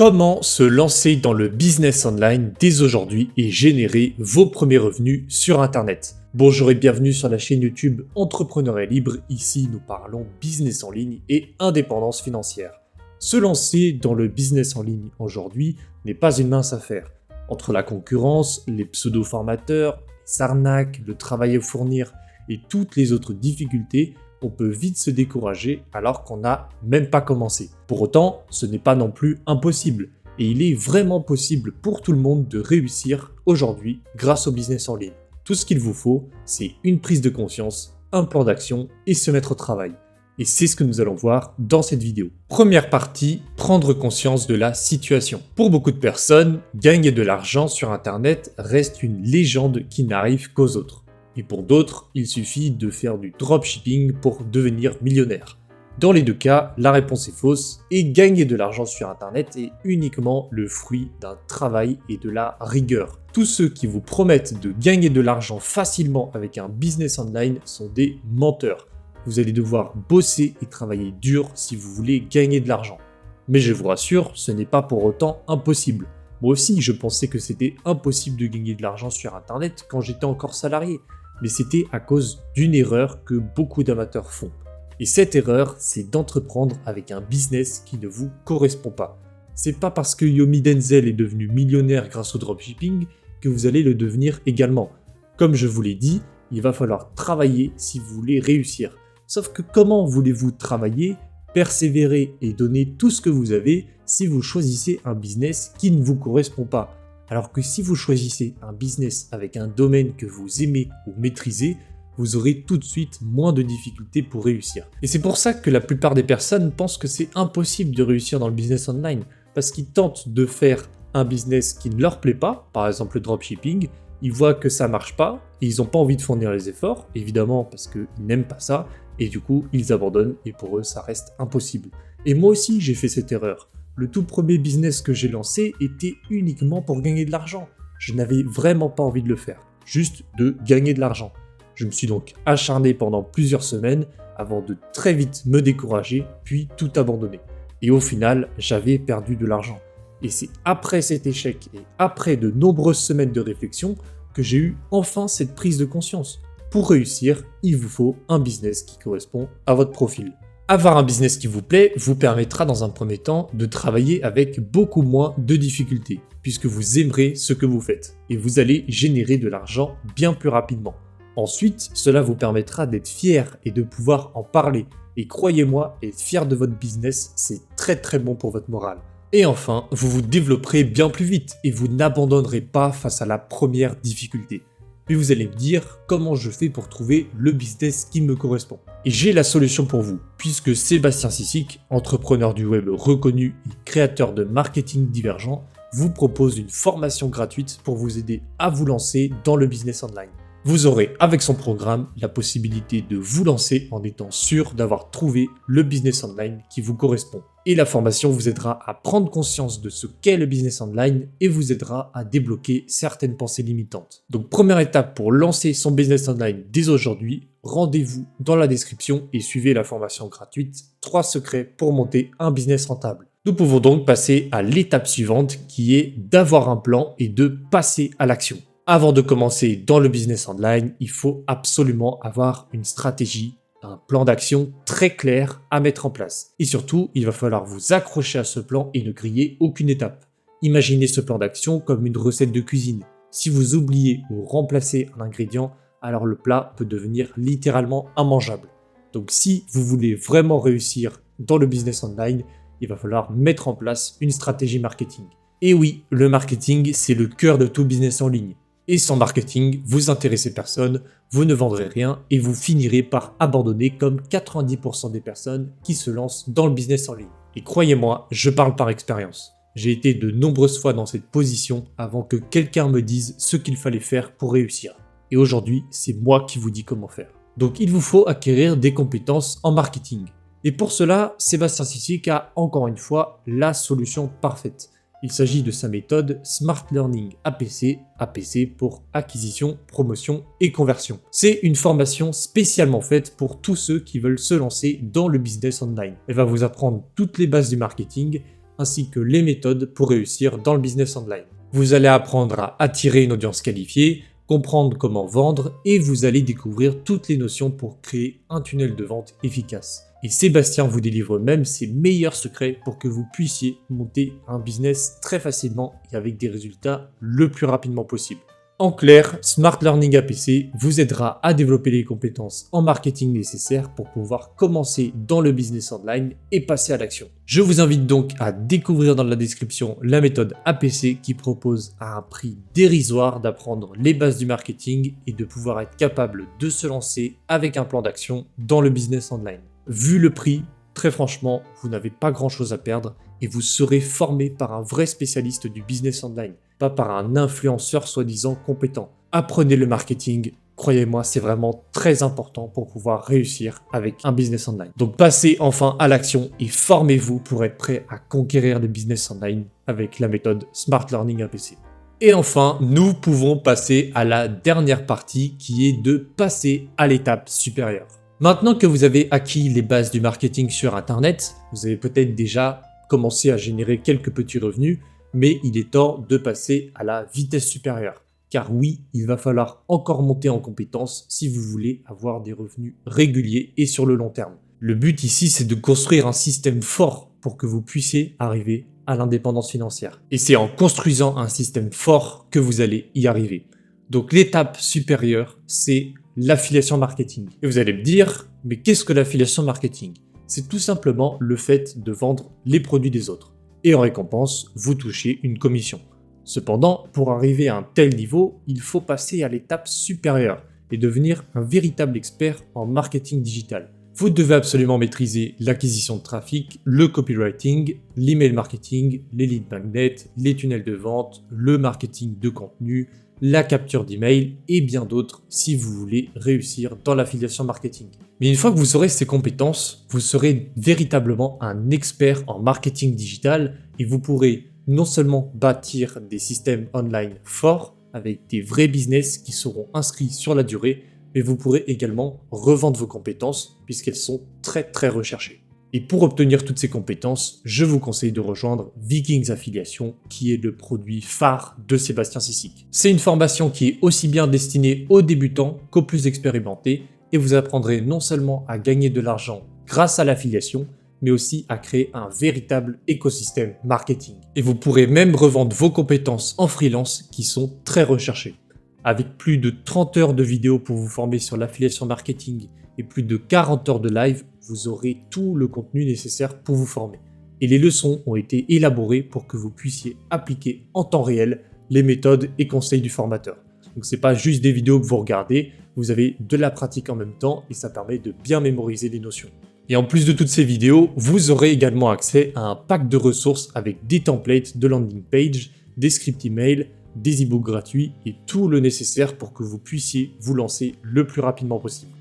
Comment se lancer dans le business online dès aujourd'hui et générer vos premiers revenus sur Internet? Bonjour et bienvenue sur la chaîne YouTube Entrepreneuriat Libre. Ici, nous parlons business en ligne et indépendance financière. Se lancer dans le business en ligne aujourd'hui n'est pas une mince affaire. Entre la concurrence, les pseudo-formateurs, les arnaques, le travail à fournir et toutes les autres difficultés, on peut vite se décourager alors qu'on n'a même pas commencé. Pour autant, ce n'est pas non plus impossible. Et il est vraiment possible pour tout le monde de réussir aujourd'hui grâce au business en ligne. Tout ce qu'il vous faut, c'est une prise de conscience, un plan d'action et se mettre au travail. Et c'est ce que nous allons voir dans cette vidéo. Première partie, prendre conscience de la situation. Pour beaucoup de personnes, gagner de l'argent sur Internet reste une légende qui n'arrive qu'aux autres. Et pour d'autres, il suffit de faire du dropshipping pour devenir millionnaire. Dans les deux cas, la réponse est fausse et gagner de l'argent sur Internet est uniquement le fruit d'un travail et de la rigueur. Tous ceux qui vous promettent de gagner de l'argent facilement avec un business online sont des menteurs. Vous allez devoir bosser et travailler dur si vous voulez gagner de l'argent. Mais je vous rassure, ce n'est pas pour autant impossible. Moi aussi, je pensais que c'était impossible de gagner de l'argent sur Internet quand j'étais encore salarié. Mais c'était à cause d'une erreur que beaucoup d'amateurs font. Et cette erreur, c'est d'entreprendre avec un business qui ne vous correspond pas. C'est pas parce que Yomi Denzel est devenu millionnaire grâce au dropshipping que vous allez le devenir également. Comme je vous l'ai dit, il va falloir travailler si vous voulez réussir. Sauf que comment voulez-vous travailler, persévérer et donner tout ce que vous avez si vous choisissez un business qui ne vous correspond pas ? Alors que si vous choisissez un business avec un domaine que vous aimez ou maîtrisez, vous aurez tout de suite moins de difficultés pour réussir. Et c'est pour ça que la plupart des personnes pensent que c'est impossible de réussir dans le business online, parce qu'ils tentent de faire un business qui ne leur plaît pas, par exemple le dropshipping, ils voient que ça marche pas, et ils n'ont pas envie de fournir les efforts, évidemment parce qu'ils n'aiment pas ça, et du coup ils abandonnent, et pour eux ça reste impossible. Et moi aussi j'ai fait cette erreur. Le tout premier business que j'ai lancé était uniquement pour gagner de l'argent. Je n'avais vraiment pas envie de le faire, juste de gagner de l'argent. Je me suis donc acharné pendant plusieurs semaines avant de très vite me décourager, puis tout abandonner. Et au final, j'avais perdu de l'argent. Et c'est après cet échec et après de nombreuses semaines de réflexion que j'ai eu enfin cette prise de conscience. Pour réussir, il vous faut un business qui correspond à votre profil. Avoir un business qui vous plaît vous permettra dans un premier temps de travailler avec beaucoup moins de difficultés, puisque vous aimerez ce que vous faites et vous allez générer de l'argent bien plus rapidement. Ensuite, cela vous permettra d'être fier et de pouvoir en parler. Et croyez-moi, être fier de votre business, c'est très bon pour votre morale. Et enfin, vous vous développerez bien plus vite et vous n'abandonnerez pas face à la première difficulté. Puis vous allez me dire comment je fais pour trouver le business qui me correspond. Et j'ai la solution pour vous, puisque Sébastien Sissic, entrepreneur du web reconnu et créateur de marketing divergent, vous propose une formation gratuite pour vous aider à vous lancer dans le business online. Vous aurez avec son programme la possibilité de vous lancer en étant sûr d'avoir trouvé le business online qui vous correspond. Et la formation vous aidera à prendre conscience de ce qu'est le business online et vous aidera à débloquer certaines pensées limitantes. Donc première étape pour lancer son business online dès aujourd'hui, rendez-vous dans la description et suivez la formation gratuite 3 secrets pour monter un business rentable. Nous pouvons donc passer à l'étape suivante qui est d'avoir un plan et de passer à l'action. Avant de commencer dans le business online, il faut absolument avoir une stratégie, un plan d'action très clair à mettre en place. Et surtout, il va falloir vous accrocher à ce plan et ne griller aucune étape. Imaginez ce plan d'action comme une recette de cuisine. Si vous oubliez ou remplacez un ingrédient, alors le plat peut devenir littéralement immangeable. Donc si vous voulez vraiment réussir dans le business online, il va falloir mettre en place une stratégie marketing. Et oui, le marketing, c'est le cœur de tout business en ligne. Et sans marketing, vous intéressez personne, vous ne vendrez rien et vous finirez par abandonner comme 90% des personnes qui se lancent dans le business en ligne. Et croyez-moi, je parle par expérience. J'ai été de nombreuses fois dans cette position avant que quelqu'un me dise ce qu'il fallait faire pour réussir. Et aujourd'hui, c'est moi qui vous dis comment faire. Donc il vous faut acquérir des compétences en marketing. Et pour cela, Sébastien Sissic a encore une fois la solution parfaite. Il s'agit de sa méthode Smart Learning APC, APC pour acquisition, promotion et conversion. C'est une formation spécialement faite pour tous ceux qui veulent se lancer dans le business online. Elle va vous apprendre toutes les bases du marketing, ainsi que les méthodes pour réussir dans le business online. Vous allez apprendre à attirer une audience qualifiée, comprendre comment vendre et vous allez découvrir toutes les notions pour créer un tunnel de vente efficace. Et Sébastien vous délivre même ses meilleurs secrets pour que vous puissiez monter un business très facilement et avec des résultats le plus rapidement possible. En clair, Smart Learning APC vous aidera à développer les compétences en marketing nécessaires pour pouvoir commencer dans le business online et passer à l'action. Je vous invite donc à découvrir dans la description la méthode APC qui propose à un prix dérisoire d'apprendre les bases du marketing et de pouvoir être capable de se lancer avec un plan d'action dans le business online. Vu le prix, très franchement, vous n'avez pas grand chose à perdre et vous serez formé par un vrai spécialiste du business online, pas par un influenceur soi-disant compétent. Apprenez le marketing, croyez-moi, c'est vraiment très important pour pouvoir réussir avec un business online. Donc passez enfin à l'action et formez-vous pour être prêt à conquérir le business online avec la méthode Smart Learning APC. Et enfin, nous pouvons passer à la dernière partie qui est de passer à l'étape supérieure. Maintenant que vous avez acquis les bases du marketing sur Internet, vous avez peut-être déjà commencé à générer quelques petits revenus, mais il est temps de passer à la vitesse supérieure. Car oui, il va falloir encore monter en compétences si vous voulez avoir des revenus réguliers et sur le long terme. Le but ici, c'est de construire un système fort pour que vous puissiez arriver à l'indépendance financière. Et c'est en construisant un système fort que vous allez y arriver. Donc l'étape supérieure, c'est l'affiliation marketing. Et vous allez me dire, mais qu'est-ce que l'affiliation marketing? C'est tout simplement le fait de vendre les produits des autres. Et en récompense, vous touchez une commission. Cependant, pour arriver à un tel niveau, il faut passer à l'étape supérieure et devenir un véritable expert en marketing digital. Vous devez absolument maîtriser l'acquisition de trafic, le copywriting, l'email marketing, les lead magnets, les tunnels de vente, le marketing de contenu, la capture d'email et bien d'autres si vous voulez réussir dans l'affiliation marketing. Mais une fois que vous aurez ces compétences, vous serez véritablement un expert en marketing digital et vous pourrez non seulement bâtir des systèmes online forts avec des vrais business qui seront inscrits sur la durée, mais vous pourrez également revendre vos compétences puisqu'elles sont très recherchées. Et pour obtenir toutes ces compétences, je vous conseille de rejoindre Vikings Affiliation, qui est le produit phare de Sébastien Cicic. C'est une formation qui est aussi bien destinée aux débutants qu'aux plus expérimentés, et vous apprendrez non seulement à gagner de l'argent grâce à l'affiliation, mais aussi à créer un véritable écosystème marketing. Et vous pourrez même revendre vos compétences en freelance qui sont très recherchées. Avec plus de 30 heures de vidéos pour vous former sur l'affiliation marketing et plus de 40 heures de live, vous aurez tout le contenu nécessaire pour vous former. Et les leçons ont été élaborées pour que vous puissiez appliquer en temps réel les méthodes et conseils du formateur. Donc c'est pas juste des vidéos que vous regardez, vous avez de la pratique en même temps et ça permet de bien mémoriser les notions. Et en plus de toutes ces vidéos, vous aurez également accès à un pack de ressources avec des templates de landing page, des scripts email, des e-books gratuits et tout le nécessaire pour que vous puissiez vous lancer le plus rapidement possible.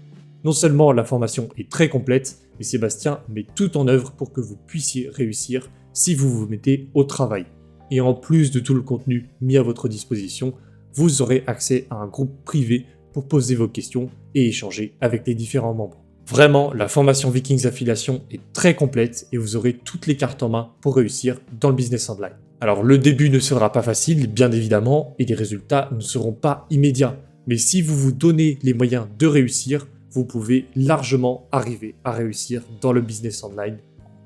Non seulement la formation est très complète, mais Sébastien met tout en œuvre pour que vous puissiez réussir si vous vous mettez au travail. Et en plus de tout le contenu mis à votre disposition, vous aurez accès à un groupe privé pour poser vos questions et échanger avec les différents membres. Vraiment, la formation Vikings Affiliation est très complète et vous aurez toutes les cartes en main pour réussir dans le business online. Alors le début ne sera pas facile, bien évidemment, et les résultats ne seront pas immédiats. Mais si vous vous donnez les moyens de réussir, vous pouvez largement arriver à réussir dans le business online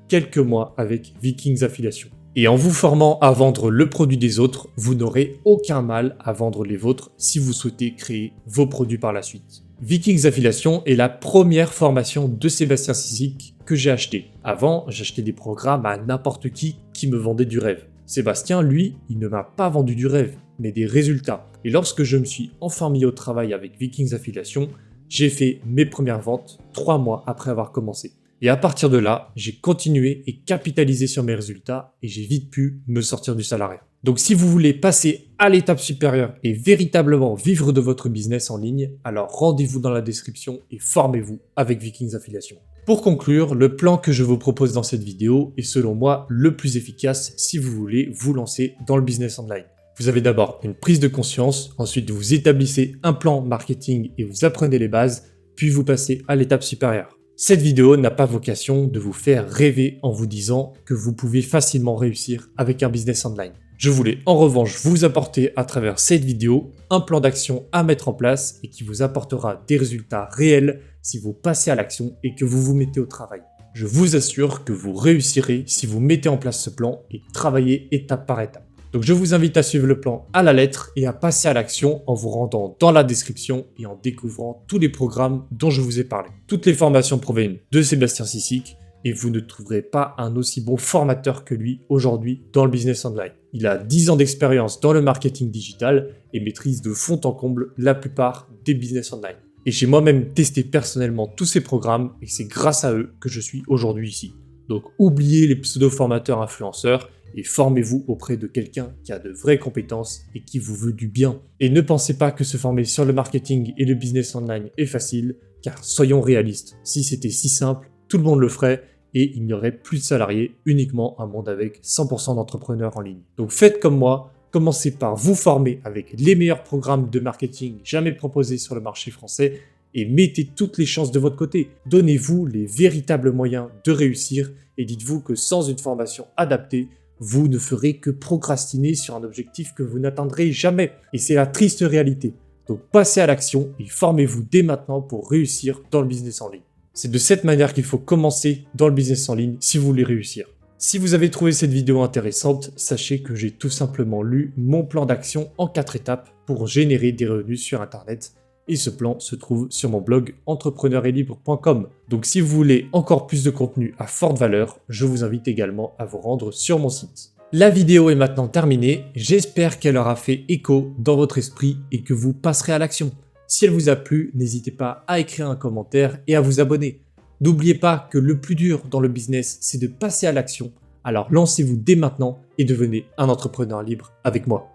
quelques mois avec Vikings Affiliation. Et en vous formant à vendre le produit des autres, vous n'aurez aucun mal à vendre les vôtres si vous souhaitez créer vos produits par la suite. Vikings Affiliation est la première formation de Sébastien Cicic que j'ai acheté. Avant, j'achetais des programmes à n'importe qui me vendait du rêve. Sébastien, lui, il ne m'a pas vendu du rêve, mais des résultats. Et lorsque je me suis enfin mis au travail avec Vikings Affiliation, j'ai fait mes premières ventes 3 mois après avoir commencé. Et à partir de là, j'ai continué et capitalisé sur mes résultats et j'ai vite pu me sortir du salariat. Donc si vous voulez passer à l'étape supérieure et véritablement vivre de votre business en ligne, alors rendez-vous dans la description et formez-vous avec Vikings Affiliation. Pour conclure, le plan que je vous propose dans cette vidéo est selon moi le plus efficace si vous voulez vous lancer dans le business online. Vous avez d'abord une prise de conscience, ensuite vous établissez un plan marketing et vous apprenez les bases, puis vous passez à l'étape supérieure. Cette vidéo n'a pas vocation de vous faire rêver en vous disant que vous pouvez facilement réussir avec un business online. Je voulais en revanche vous apporter à travers cette vidéo un plan d'action à mettre en place et qui vous apportera des résultats réels si vous passez à l'action et que vous vous mettez au travail. Je vous assure que vous réussirez si vous mettez en place ce plan et travaillez étape par étape. Donc je vous invite à suivre le plan à la lettre et à passer à l'action en vous rendant dans la description et en découvrant tous les programmes dont je vous ai parlé. Toutes les formations proviennent de Sébastien Sissic et vous ne trouverez pas un aussi bon formateur que lui aujourd'hui dans le business online. Il a 10 ans d'expérience dans le marketing digital et maîtrise de fond en comble la plupart des business online. Et j'ai moi-même testé personnellement tous ces programmes et c'est grâce à eux que je suis aujourd'hui ici. Donc oubliez les pseudo-formateurs influenceurs et formez-vous auprès de quelqu'un qui a de vraies compétences et qui vous veut du bien. Et ne pensez pas que se former sur le marketing et le business online est facile, car soyons réalistes, si c'était si simple, tout le monde le ferait et il n'y aurait plus de salariés, uniquement un monde avec 100% d'entrepreneurs en ligne. Donc faites comme moi, commencez par vous former avec les meilleurs programmes de marketing jamais proposés sur le marché français et mettez toutes les chances de votre côté. Donnez-vous les véritables moyens de réussir et dites-vous que sans une formation adaptée, vous ne ferez que procrastiner sur un objectif que vous n'atteindrez jamais. Et c'est la triste réalité. Donc passez à l'action et formez-vous dès maintenant pour réussir dans le business en ligne. C'est de cette manière qu'il faut commencer dans le business en ligne si vous voulez réussir. Si vous avez trouvé cette vidéo intéressante, sachez que j'ai tout simplement lu mon plan d'action en 4 étapes pour générer des revenus sur Internet. Et ce plan se trouve sur mon blog entrepreneurelibre.com. Donc si vous voulez encore plus de contenu à forte valeur, je vous invite également à vous rendre sur mon site. La vidéo est maintenant terminée, j'espère qu'elle aura fait écho dans votre esprit et que vous passerez à l'action. Si elle vous a plu, n'hésitez pas à écrire un commentaire et à vous abonner. N'oubliez pas que le plus dur dans le business, c'est de passer à l'action. Alors lancez-vous dès maintenant et devenez un entrepreneur libre avec moi.